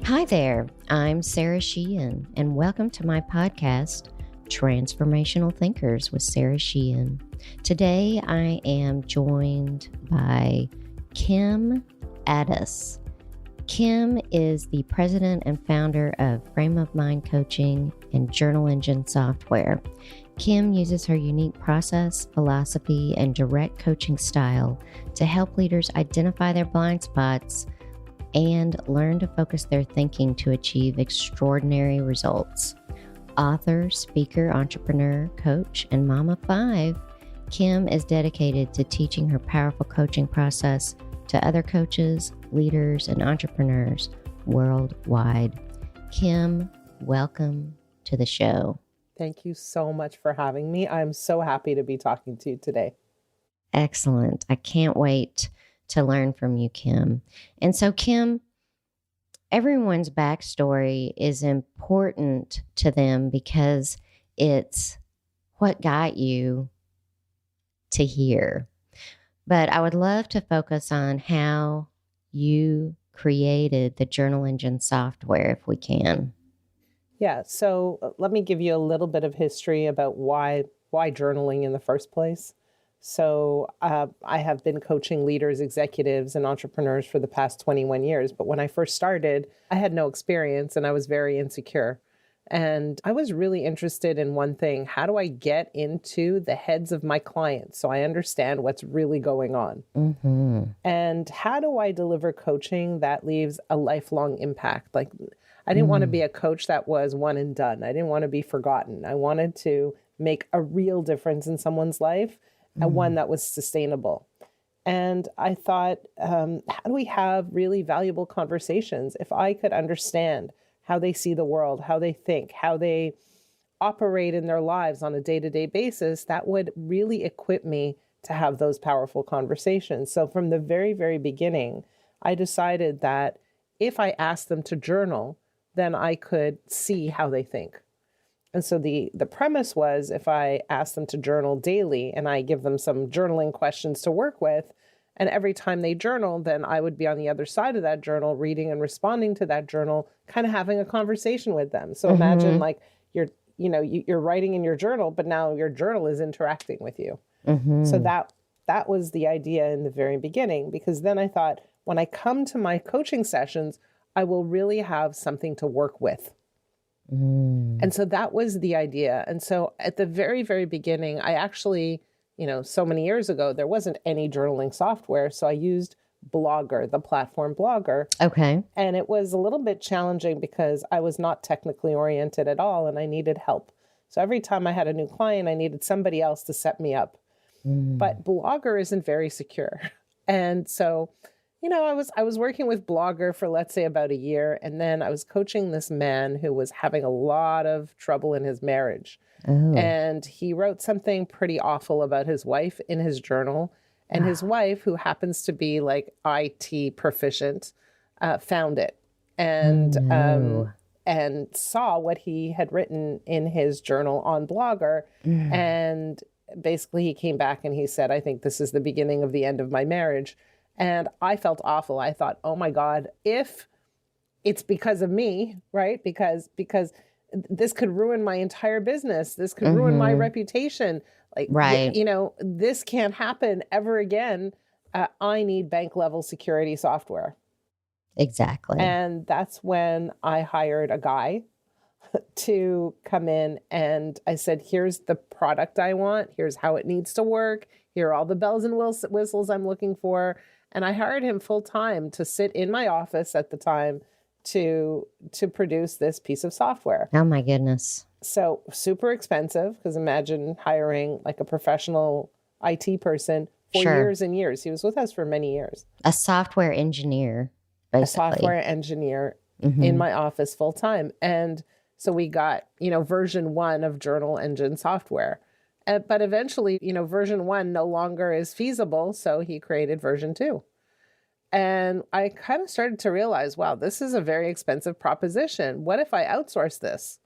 Hi there, I'm Sara Sheehan, and welcome to my podcast, Transformational Thinkers with Sara Sheehan. Today, I am joined by Kim Ades. Kim is the president and founder of Frame of Mind Coaching and Journal Engine software. Kim uses her unique process, philosophy, and direct coaching style to help leaders identify their blind spots and learn to focus their thinking to achieve extraordinary results. Author, speaker, entrepreneur, coach, and mama of 5, Kim is dedicated to teaching her powerful coaching process to other coaches, leaders, and entrepreneurs worldwide. Kim, welcome to the show. Thank you so much for having me. I'm so happy to be talking to you today. Excellent. I can't wait to learn from you, Kim. And so, Kim, everyone's backstory is important to them because it's what got you to here. But I would love to focus on how you created the Journal Engine software, if we can. Yeah, so let me give you a little bit of history about why journaling in the first place. So I have been coaching leaders, executives, and entrepreneurs for the past 21 years. But when I first started, I had no experience and I was very insecure. And I was really interested in one thing: how do I get into the heads of my clients so I understand what's really going on? Mm-hmm. And how do I deliver coaching that leaves a lifelong impact? Like, I didn't want to be a coach that was one and done. I didn't want to be forgotten. I wanted to make a real difference in someone's life, and one that was sustainable. And I thought, how do we have really valuable conversations? If I could understand how they see the world, how they think, how they operate in their lives on a day-to-day basis, that would really equip me to have those powerful conversations. So from the very, very beginning, I decided that if I asked them to journal, then I could see how they think. And so the premise was, if I ask them to journal daily and I give them some journaling questions to work with, and every time they journal, then I would be on the other side of that journal, reading and responding to that journal, kind of having a conversation with them. So imagine like you're writing in your journal, but now your journal is interacting with you. So that was the idea in the very beginning, because then I thought, when I come to my coaching sessions, I will really have something to work with. And so that was the idea. And so at the very, very beginning, I actually, so many years ago, there wasn't any journaling software. So I used Blogger, the platform Blogger. Okay. And it was a little bit challenging because I was not technically oriented at all and I needed help. So every time I had a new client, I needed somebody else to set me up. But Blogger isn't very secure. And so I was working with Blogger for, let's say, about a year. And then I was coaching this man who was having a lot of trouble in his marriage. And he wrote something pretty awful about his wife in his journal. And his wife, who happens to be like IT proficient, found it and saw what he had written in his journal on Blogger. And basically he came back and he said, "I think this is the beginning of the end of my marriage." And I felt awful. I thought, oh my God, if it's because of me, right? Because this could ruin my entire business. This could ruin my reputation. Like, right. This can't happen ever again. I need bank level security software. Exactly. And that's when I hired a guy to come in, and I said, here's the product I want. Here's how it needs to work. Here are all the bells and whistles I'm looking for. And I hired him full time to sit in my office at the time to produce this piece of software. Oh my goodness. So super expensive, because imagine hiring like a professional IT person for years and years. He was with us for many years. A software engineer, basically. A software engineer in my office full time. And so we got, version 1 of Journal Engine software. But eventually, version 1 no longer is feasible. So he created version 2. And I kind of started to realize, wow, this is a very expensive proposition. What if I outsource this?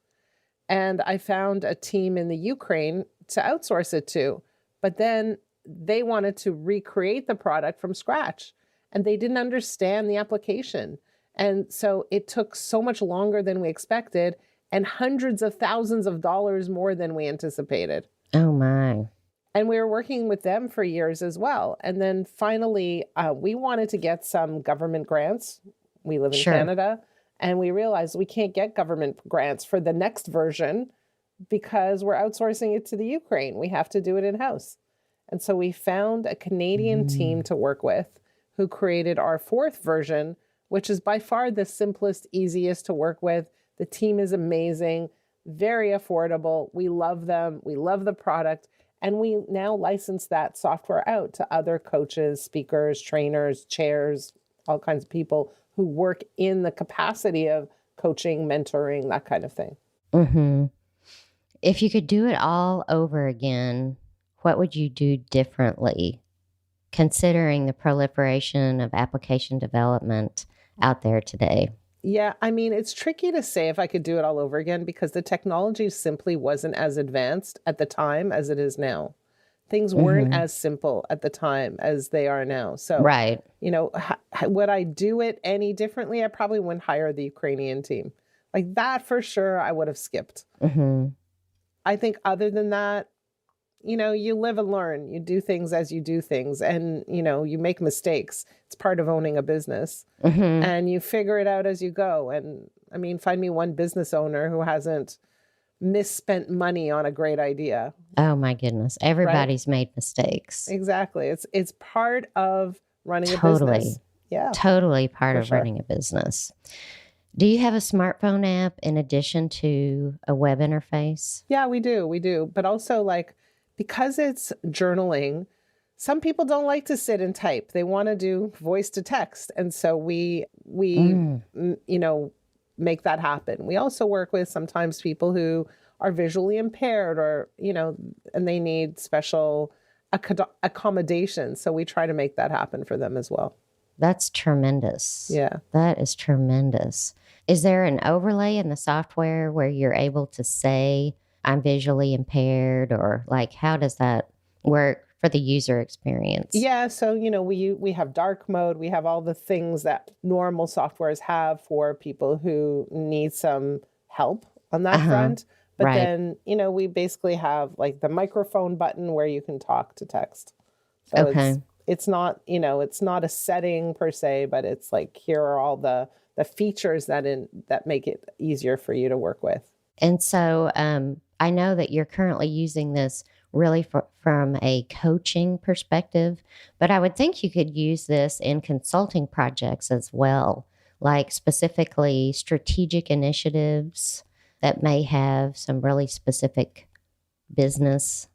And I found a team in the Ukraine to outsource it to. But then they wanted to recreate the product from scratch. And they didn't understand the application. And so it took so much longer than we expected and hundreds of thousands of dollars more than we anticipated. Oh, my. And we were working with them for years as well. And then finally, we wanted to get some government grants. We live in Canada, and we realized we can't get government grants for the next version because we're outsourcing it to the Ukraine. We have to do it in-house. And so we found a Canadian team to work with who created our fourth version, which is by far the simplest, easiest to work with. The team is amazing, very affordable. We love them. We love the product. And we now license that software out to other coaches, speakers, trainers, chairs, all kinds of people who work in the capacity of coaching, mentoring, that kind of thing. Mm-hmm. If you could do it all over again, what would you do differently, considering the proliferation of application development out there today? Yeah, I mean, it's tricky to say if I could do it all over again because the technology simply wasn't as advanced at the time as it is now. Things weren't as simple at the time as they are now. So, right. You know, would I do it any differently? I probably wouldn't hire the Ukrainian team. Like that for sure, I would have skipped. Mm-hmm. I think other than that, you know, you live and learn. You do things as you do things. And, you know, you make mistakes. It's part of owning a business. Mm-hmm. And you figure it out as you go. And I mean, find me one business owner who hasn't misspent money on a great idea. Oh, my goodness. Everybody's made mistakes. Exactly. It's part of running a business. Yeah. Totally part of running a business. Do you have a smartphone app in addition to a web interface? Yeah, we do. We do. But also, like, because it's journaling, some people don't like to sit and type. They want to do voice to text. And so we you know, make that happen. We also work with sometimes people who are visually impaired or, you know, and they need special accommodations. So we try to make that happen for them as well. That's tremendous. Yeah. That is tremendous. Is there an overlay in the software where you're able to say, I'm visually impaired, or like, how does that work for the user experience? Yeah. So, you know, we have dark mode. We have all the things that normal softwares have for people who need some help on that front. But then, you know, we basically have like the microphone button where you can talk to text. So it's not, you know, it's not a setting per se, but it's like, here are all the features that make it easier for you to work with. And so I know that you're currently using this really from a coaching perspective, but I would think you could use this in consulting projects as well, like specifically strategic initiatives that may have some really specific business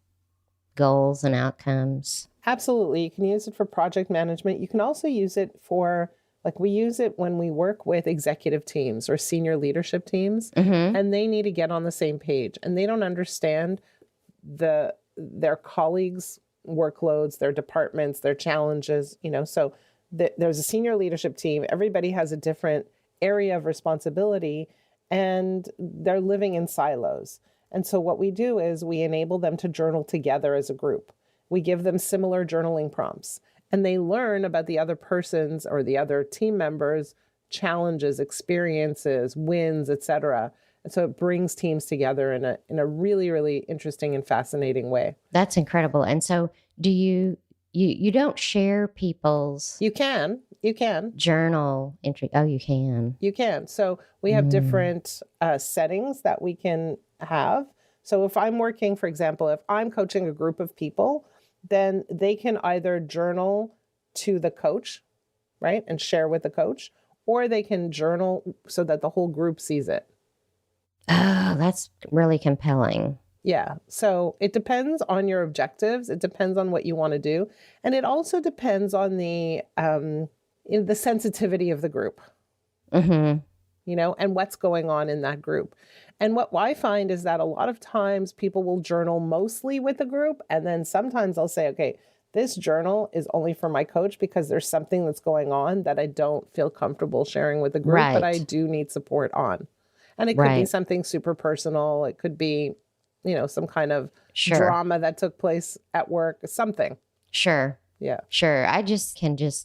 goals and outcomes. Absolutely. You can use it for project management. You can also use it for, like, we use it when we work with executive teams or senior leadership teams, and they need to get on the same page, and they don't understand their colleagues' workloads, their departments, their challenges, you know. So there's a senior leadership team. Everybody has a different area of responsibility, and they're living in silos. And so what we do is we enable them to journal together as a group. We give them similar journaling prompts, and they learn about the other person's or the other team members' challenges, experiences, wins, etc. And so it brings teams together in a really, really interesting and fascinating way. That's incredible. And so do you don't share people's... You can journal entry. Oh, you can. You can. So we have different settings that we can have. So if I'm working, for example, if I'm coaching a group of people, then they can either journal to the coach, right, and share with the coach, or they can journal so that the whole group sees it. Oh, that's really compelling. Yeah. So it depends on your objectives. It depends on what you want to do. And it also depends on the sensitivity of the group, you know, and what's going on in that group. And what I find is that a lot of times people will journal mostly with the group. And then sometimes I'll say, okay, this journal is only for my coach because there's something that's going on that I don't feel comfortable sharing with the group, but I do need support on. And it could be something super personal. It could be, you know, some kind of drama that took place at work, something. Sure. Yeah. Sure.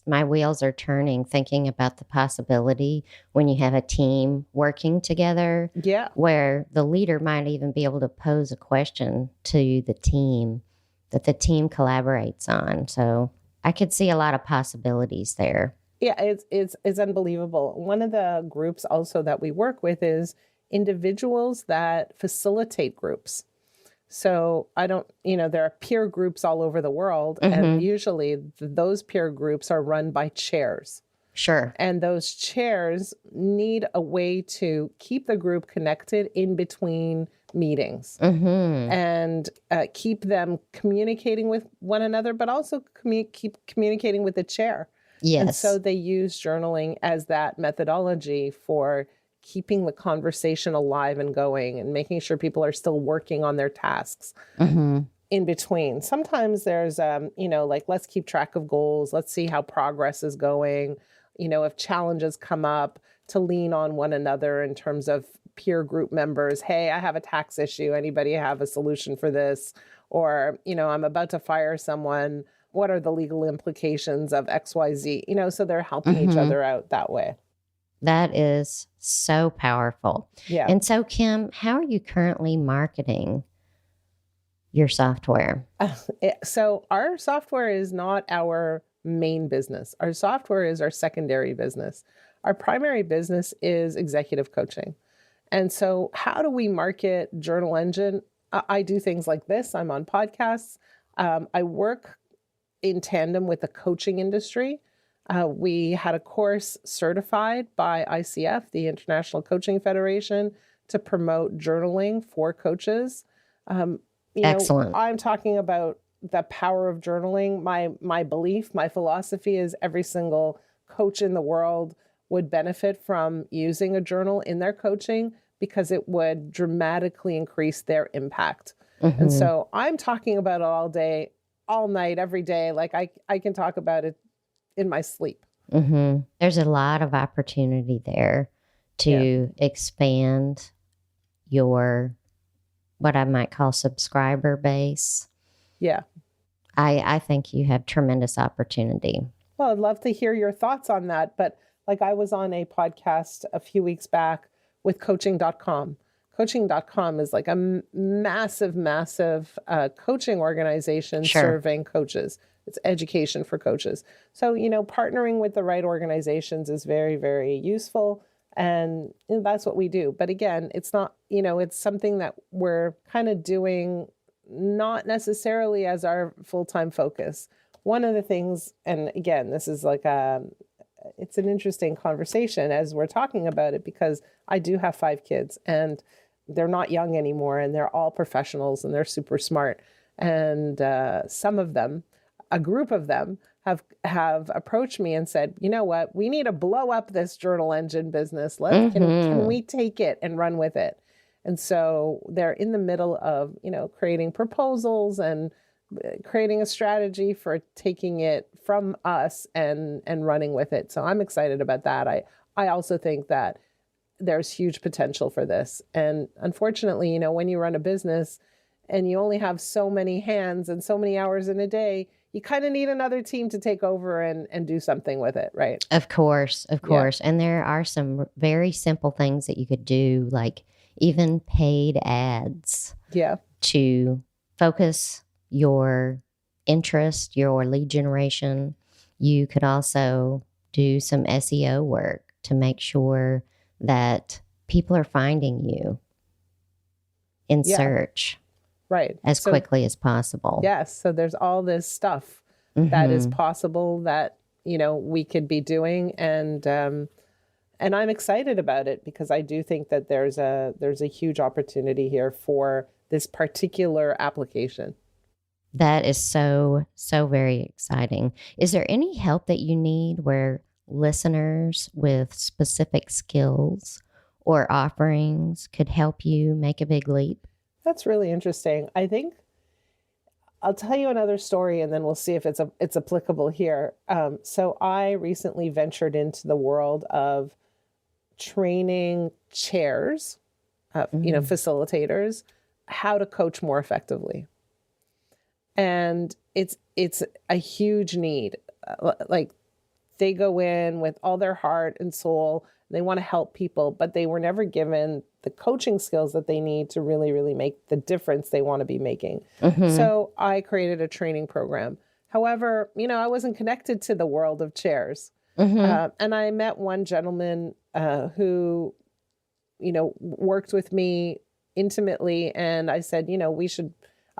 My wheels are turning thinking about the possibility when you have a team working together, Yeah. where the leader might even be able to pose a question to the team that the team collaborates on. So I could see a lot of possibilities there. Yeah, it's unbelievable. One of the groups also that we work with is individuals that facilitate groups. So there are peer groups all over the world, and usually those peer groups are run by chairs. Sure. And those chairs need a way to keep the group connected in between meetings and keep them communicating with one another, but also keep communicating with the chair. Yes. And so they use journaling as that methodology for keeping the conversation alive and going and making sure people are still working on their tasks in between. Sometimes there's, let's keep track of goals. Let's see how progress is going. If challenges come up, to lean on one another in terms of peer group members. Hey, I have a tax issue. Anybody have a solution for this? Or, I'm about to fire someone. What are the legal implications of XYZ? So they're helping each other out that way. That is so powerful. Yeah. And so, Kim, how are you currently marketing your software? So our software is not our main business. Our software is our secondary business. Our primary business is executive coaching. And so how do we market Journal Engine? I do things like this. I'm on podcasts. I work in tandem with the coaching industry. We had a course certified by ICF, the International Coaching Federation, to promote journaling for coaches. Excellent. I'm talking about the power of journaling. My belief, my philosophy is every single coach in the world would benefit from using a journal in their coaching because it would dramatically increase their impact. And so I'm talking about it all day, all night, every day. Like I can talk about it in my sleep. There's a lot of opportunity there to expand your, what I might call, subscriber base. Yeah. I think you have tremendous opportunity. Well, I'd love to hear your thoughts on that. But like I was on a podcast a few weeks back with coaching.com. Coaching.com is like a massive coaching organization serving coaches. It's education for coaches. So, partnering with the right organizations is very, very useful. And that's what we do. But again, it's not, it's something that we're kind of doing not necessarily as our full-time focus. One of the things, and again, this is like it's an interesting conversation as we're talking about it, because I do have 5 kids and they're not young anymore and they're all professionals and they're super smart. And some of them, a group of them, have approached me and said, you know what, we need to blow up this Journal Engine business. Can we take it and run with it? And so they're in the middle of, creating proposals and creating a strategy for taking it from us and running with it. So I'm excited about that. I also think that there's huge potential for this. And unfortunately, when you run a business and you only have so many hands and so many hours in a day, you kind of need another team to take over and do something with it, right? Of course. Yeah. And there are some very simple things that you could do, like even paid ads. Yeah. To focus your interest, your lead generation. You could also do some SEO work to make sure that people are finding you in search. Right. As quickly as possible. Yes. So there's all this stuff that is possible that, we could be doing. And I'm excited about it because I do think that there's a huge opportunity here for this particular application. That is so very exciting. Is there any help that you need where listeners with specific skills or offerings could help you make a big leap? That's really interesting. I think I'll tell you another story and then we'll see if it's applicable here. So I recently ventured into the world of training chairs, facilitators, how to coach more effectively. And it's it's a huge need. Like they go in with all their heart and soul. They want to help people, but they were never given the coaching skills that they need to really, really make the difference they want to be making. So I created a training program. However, I wasn't connected to the world of chairs. And I met one gentleman who, worked with me intimately. And I said,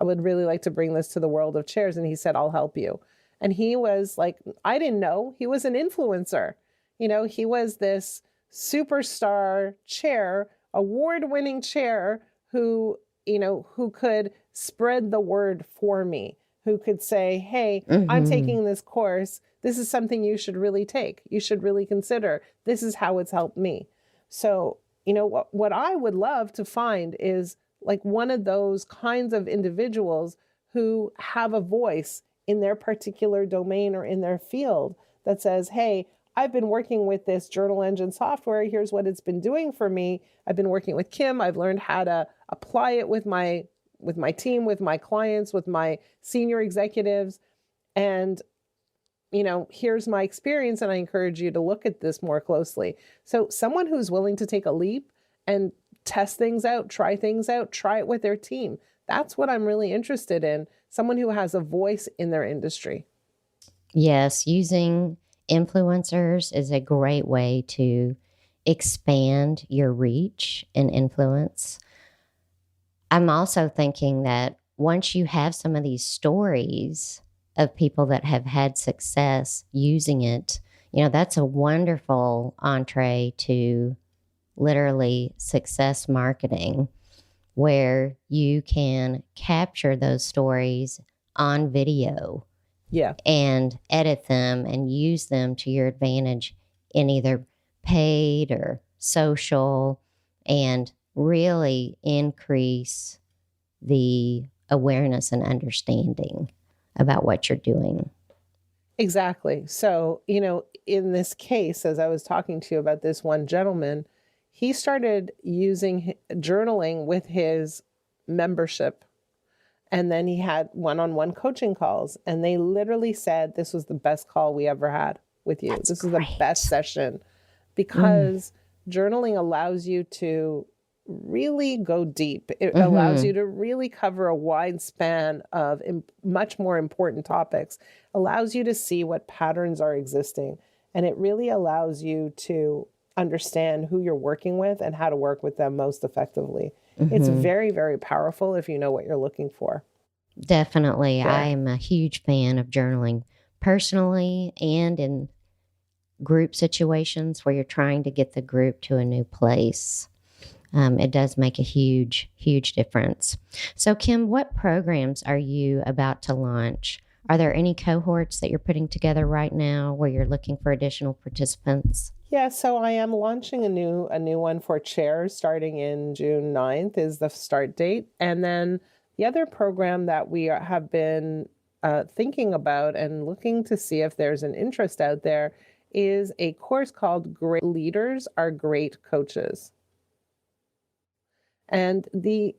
I would really like to bring this to the world of chairs. And he said, I'll help you. And he was like, I didn't know he was an influencer. He was this superstar chair, award-winning chair who could spread the word for me, who could say, hey, I'm taking this course. This is something you should really take. You should really consider. This is how it's helped me. So, what I would love to find is like one of those kinds of individuals who have a voice in their particular domain or in their field that says, hey, I've been working with this journal engine software. Here's what it's been doing for me. I've been working with Kim. I've learned how to apply it with my team, with my clients, with my senior executives. And, here's my experience. And I encourage you to look at this more closely. So someone who's willing to take a leap and test things out, try it with their team. That's what I'm really interested in. Someone who has a voice in their industry. Yes, using influencers is a great way to expand your reach and influence. I'm also thinking that once you have some of these stories of people that have had success using it, that's a wonderful entree to literally success marketing, where you can capture those stories on video and edit them and use them to your advantage in either paid or social, and really increase the awareness and understanding about what you're doing. Exactly. So, in this case, as I was talking to you about this one gentleman, he started using journaling with his membership. And then he had one-on-one coaching calls. And they literally said, this was the best call we ever had with you. This is the best session, because journaling allows you to really go deep. It allows you to really cover a wide span of much more important topics, allows you to see what patterns are existing. And it really allows you to understand who you're working with and how to work with them most effectively. It's very, very powerful if you know what you're looking for. Definitely. Yeah. I am a huge fan of journaling personally and in group situations where you're trying to get the group to a new place. It does make a huge, huge difference. So, Kim, what programs are you about to launch? Are there any cohorts that you're putting together right now where you're looking for additional participants? Yeah, so I am launching a new one for chairs starting in June 9th is the start date. And then the other program that we have been thinking about and looking to see if there's an interest out there is a course called Great Leaders Are Great Coaches. And the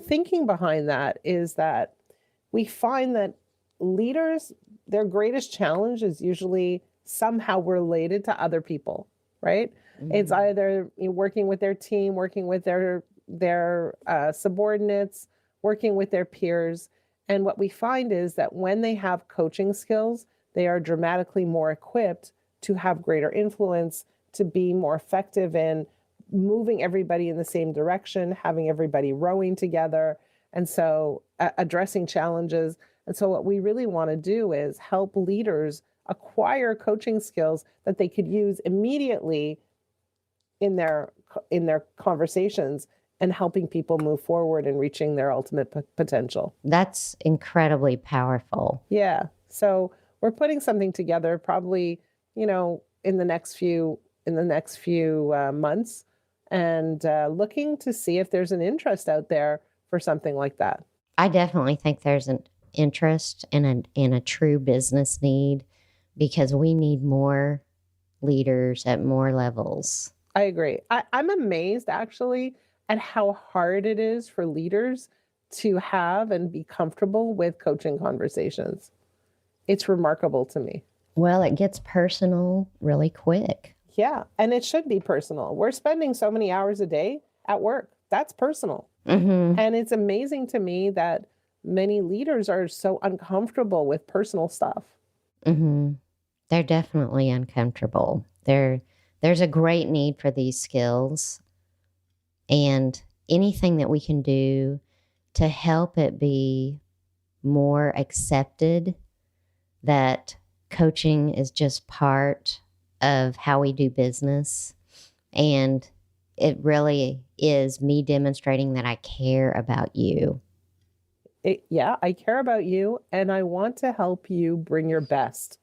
thinking behind that is that we find that leaders, their greatest challenge is usually somehow related to other people, right? It's either working with their team, working with their subordinates, working with their peers. And what we find is that when they have coaching skills, they are dramatically more equipped to have greater influence, to be more effective in moving everybody in the same direction, having everybody rowing together, and so addressing challenges. And so what we really want to do is help leaders acquire coaching skills that they could use immediately in their conversations and helping people move forward and reaching their ultimate potential. That's incredibly powerful. Yeah. So we're putting something together probably, in the next few months, and looking to see if there's an interest out there for something like that. I definitely think there's an interest in a true business need, because we need more leaders at more levels. I agree. I'm amazed actually at how hard it is for leaders to have and be comfortable with coaching conversations. It's remarkable to me. Well, it gets personal really quick. Yeah. And it should be personal. We're spending so many hours a day at work. That's personal. Mm-hmm. And it's amazing to me that many leaders are so uncomfortable with personal stuff. Mm-hmm. They're definitely uncomfortable. There's a great need for these skills, and anything that we can do to help it be more accepted that coaching is just part of how we do business. And it really is me demonstrating that I care about you. Yeah, I care about you and I want to help you bring your best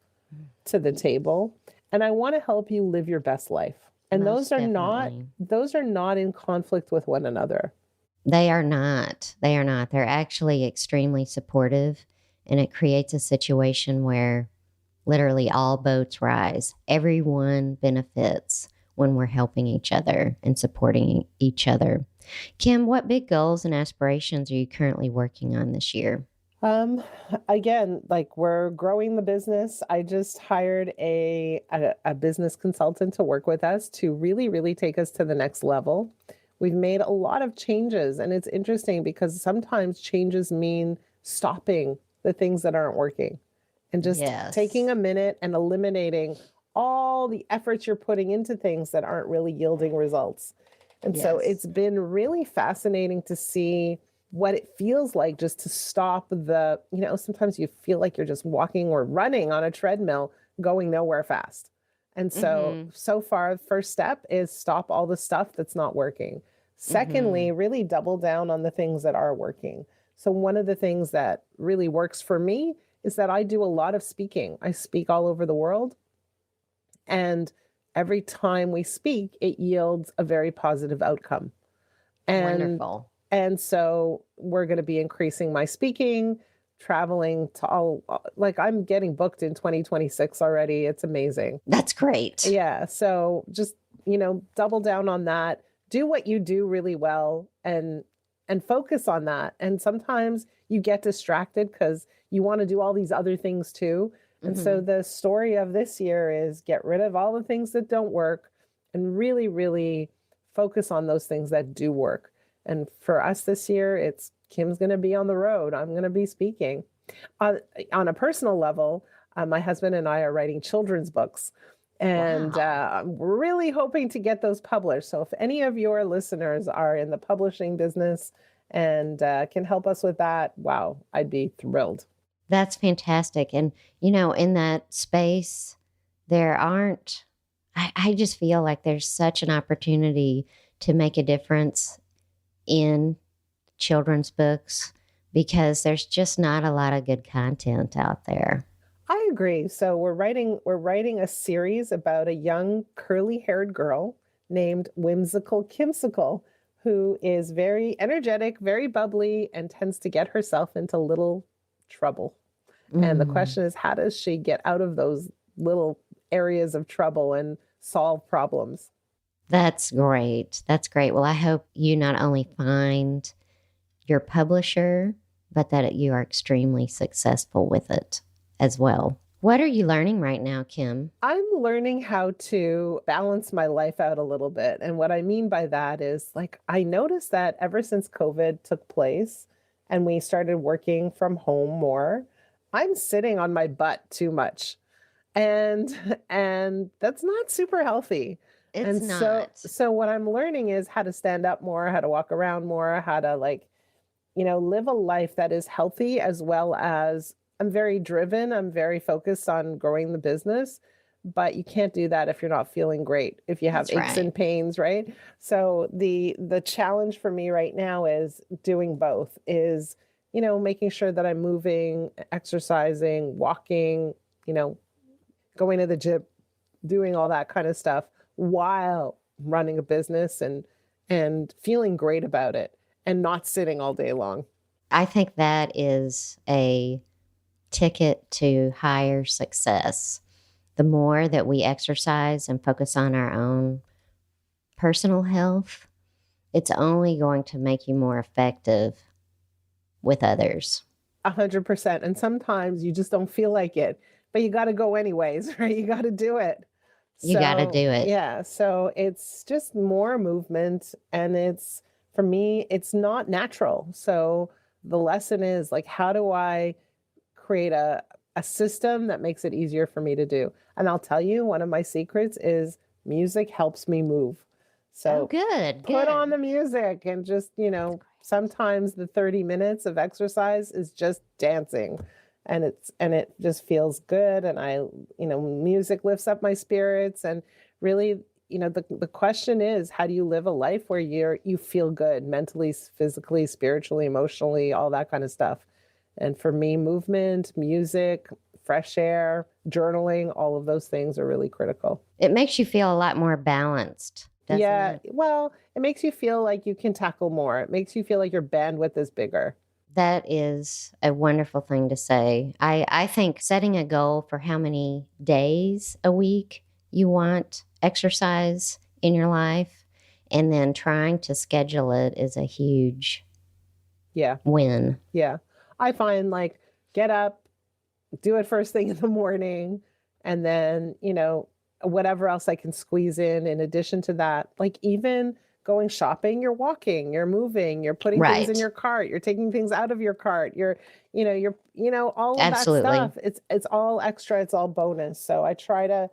to the table. And I want to help you live your best life. And Most definitely. Those are not in conflict with one another. They are not. They are not. They're actually extremely supportive, and it creates a situation where literally all boats rise. Everyone benefits when we're helping each other and supporting each other. Kim, what big goals and aspirations are you currently working on this year? Again, like we're growing the business. I just hired a business consultant to work with us to really, really take us to the next level. We've made a lot of changes, and it's interesting because sometimes changes mean stopping the things that aren't working and just taking a minute and eliminating all the efforts you're putting into things that aren't really yielding results. And so it's been really fascinating to see what it feels like just to stop sometimes you feel like you're just walking or running on a treadmill going nowhere fast. And so far, the first step is stop all the stuff that's not working. Secondly, really double down on the things that are working. So one of the things that really works for me is that I do a lot of speaking. I speak all over the world. And every time we speak, it yields a very positive outcome. Wonderful. And so we're going to be increasing my speaking, traveling to I'm getting booked in 2026 already. It's amazing. That's great. Yeah. So just, double down on that, do what you do really well and focus on that. And sometimes you get distracted because you want to do all these other things too. And so the story of this year is get rid of all the things that don't work and really, really focus on those things that do work. And for us this year, it's Kim's going to be on the road. I'm going to be speaking. On a personal level, my husband and I are writing children's books. And we're really hoping to get those published. So if any of your listeners are in the publishing business and can help us with that, wow, I'd be thrilled. That's fantastic. And, in that space, I just feel like there's such an opportunity to make a difference in children's books because there's just not a lot of good content out there. I agree. So we're writing a series about a young curly-haired girl named Whimsical Kimsicle, who is very energetic, very bubbly, and tends to get herself into little trouble. And the question is, how does she get out of those little areas of trouble and solve problems? That's great. That's great. Well, I hope you not only find your publisher, but that you are extremely successful with it as well. What are you learning right now, Kim? I'm learning how to balance my life out a little bit. And what I mean by that is, I noticed that ever since COVID took place and we started working from home more, I'm sitting on my butt too much. And that's not super healthy. It's not. So what I'm learning is how to stand up more, how to walk around more, how to live a life that is healthy, as well as I'm very driven. I'm very focused on growing the business, but you can't do that if you're not feeling great, if you have aches and pains, right? So the challenge for me right now is doing both, is, making sure that I'm moving, exercising, walking, going to the gym, doing all that kind of stuff while running a business and feeling great about it and not sitting all day long. I think that is a ticket to higher success. The more that we exercise and focus on our own personal health, it's only going to make you more effective with others. 100%. And sometimes you just don't feel like it, but you got to go anyways, right? You got to do it. You got to So, do it. yeah. So it's just more movement. And for me, it's not natural. So the lesson is like, how do I create a system that makes it easier for me to do? And I'll tell you, one of my secrets is music helps me move. So put on the music and just, sometimes the 30 minutes of exercise is just dancing, and it just feels good. And music lifts up my spirits. And really, the question is, how do you live a life where you feel good mentally, physically, spiritually, emotionally, all that kind of stuff? And for me, movement, music, fresh air, journaling, all of those things are really critical. It makes you feel a lot more balanced, doesn't it? Well, it makes you feel like you can tackle more. It makes you feel like your bandwidth is bigger. That is a wonderful thing to say. I think setting a goal for how many days a week you want exercise in your life and then trying to schedule it is a huge win. Yeah. I find like get up, do it first thing in the morning, and then, whatever else I can squeeze in addition to that, like even going shopping, you're walking, you're moving, you're putting things in your cart, you're taking things out of your cart, you're all of that stuff. It's all extra, it's all bonus. So I try to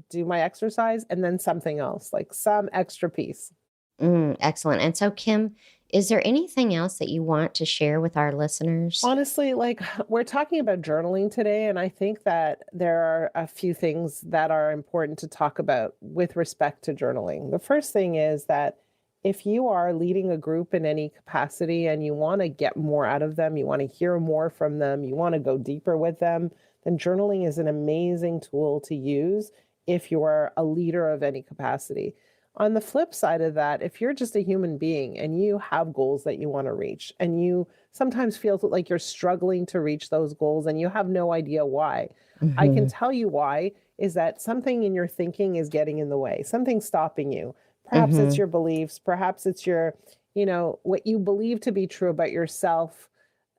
do my exercise and then something else, like some extra piece. Excellent. And so, Kim, is there anything else that you want to share with our listeners? Honestly, like we're talking about journaling today, and I think that there are a few things that are important to talk about with respect to journaling. The first thing is that if you are leading a group in any capacity and you want to get more out of them, you want to hear more from them, you want to go deeper with them, then journaling is an amazing tool to use if you are a leader of any capacity. On the flip side of that, if you're just a human being and you have goals that you want to reach, and you sometimes feel like you're struggling to reach those goals and you have no idea why, I can tell you why, is that something in your thinking is getting in the way. Something's stopping you. Perhaps it's your beliefs. Perhaps it's your, what you believe to be true about yourself.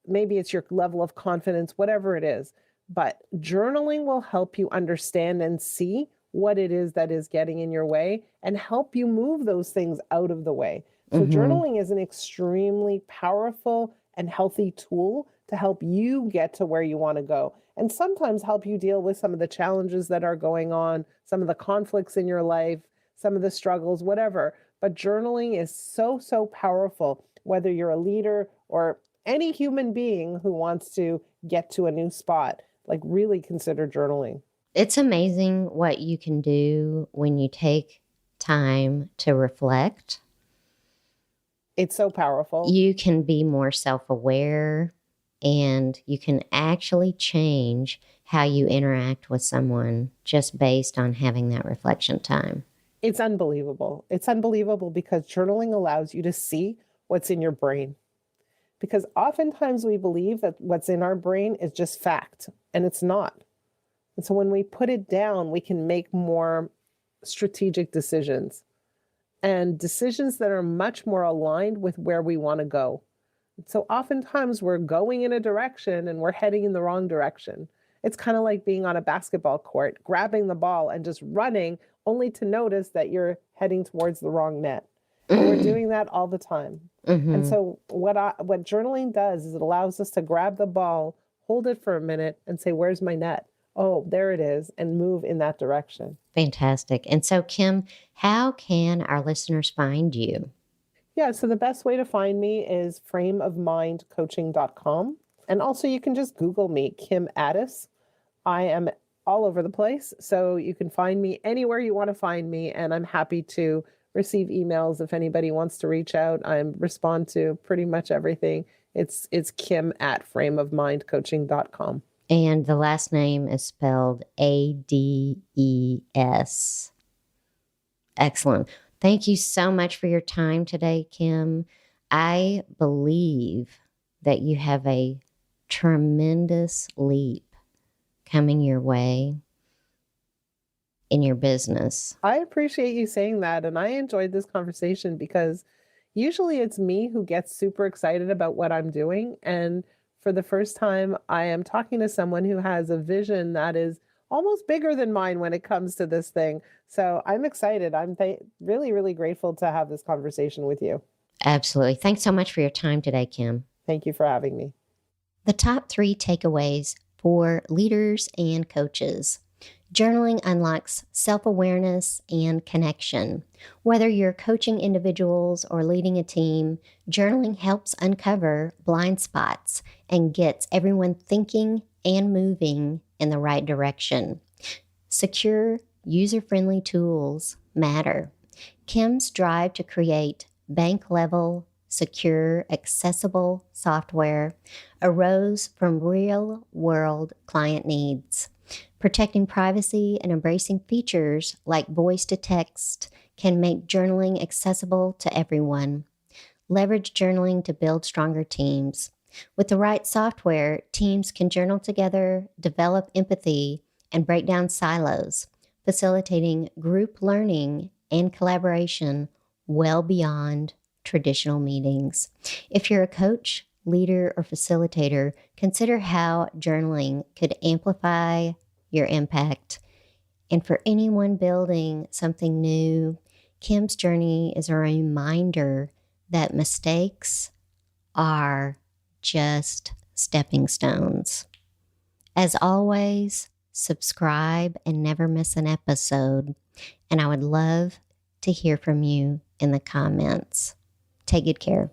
Maybe it's your level of confidence, whatever it is. But journaling will help you understand and see what it is that is getting in your way and help you move those things out of the way. So journaling is an extremely powerful and healthy tool to help you get to where you want to go, and sometimes help you deal with some of the challenges that are going on, some of the conflicts in your life, some of the struggles, whatever. But journaling is so, so powerful, whether you're a leader or any human being who wants to get to a new spot. Like, really consider journaling. It's amazing what you can do when you take time to reflect. It's so powerful. You can be more self-aware, and you can actually change how you interact with someone just based on having that reflection time. It's unbelievable. It's unbelievable because journaling allows you to see what's in your brain. Because oftentimes we believe that what's in our brain is just fact, and it's not. And so when we put it down, we can make more strategic decisions, and decisions that are much more aligned with where we want to go. So oftentimes we're going in a direction and we're heading in the wrong direction. It's kind of like being on a basketball court, grabbing the ball and just running, only to notice that you're heading towards the wrong net. And we're doing that all the time. And so what journaling does is it allows us to grab the ball, hold it for a minute, and say, where's my net? Oh, there it is, and move in that direction. Fantastic. And so, Kim, how can our listeners find you? Yeah, so the best way to find me is frameofmindcoaching.com. And also you can just Google me, Kim Ades. I am all over the place, so you can find me anywhere you want to find me, and I'm happy to receive emails if anybody wants to reach out. I respond to pretty much everything. It's Kim at frameofmindcoaching.com. And the last name is spelled Ades. Excellent. Thank you so much for your time today, Kim. I believe that you have a tremendous leap coming your way in your business. I appreciate you saying that. And I enjoyed this conversation because usually it's me who gets super excited about what I'm doing. And for the first time, I am talking to someone who has a vision that is almost bigger than mine when it comes to this thing. So I'm excited. I'm really, really grateful to have this conversation with you. Absolutely. Thanks so much for your time today, Kim. Thank you for having me. The top 3 takeaways for leaders and coaches. Journaling unlocks self-awareness and connection. Whether you're coaching individuals or leading a team, journaling helps uncover blind spots and gets everyone thinking and moving in the right direction. Secure, user-friendly tools matter. Kim's drive to create bank-level, secure, accessible software arose from real-world client needs. Protecting privacy and embracing features like voice to text can make journaling accessible to everyone. Leverage journaling to build stronger teams. With the right software, teams can journal together, develop empathy, and break down silos, facilitating group learning and collaboration well beyond traditional meetings. If you're a coach, leader, or facilitator, consider how journaling could amplify your impact. And for anyone building something new, Kim's journey is a reminder that mistakes are just stepping stones. As always, subscribe and never miss an episode. And I would love to hear from you in the comments. Take good care.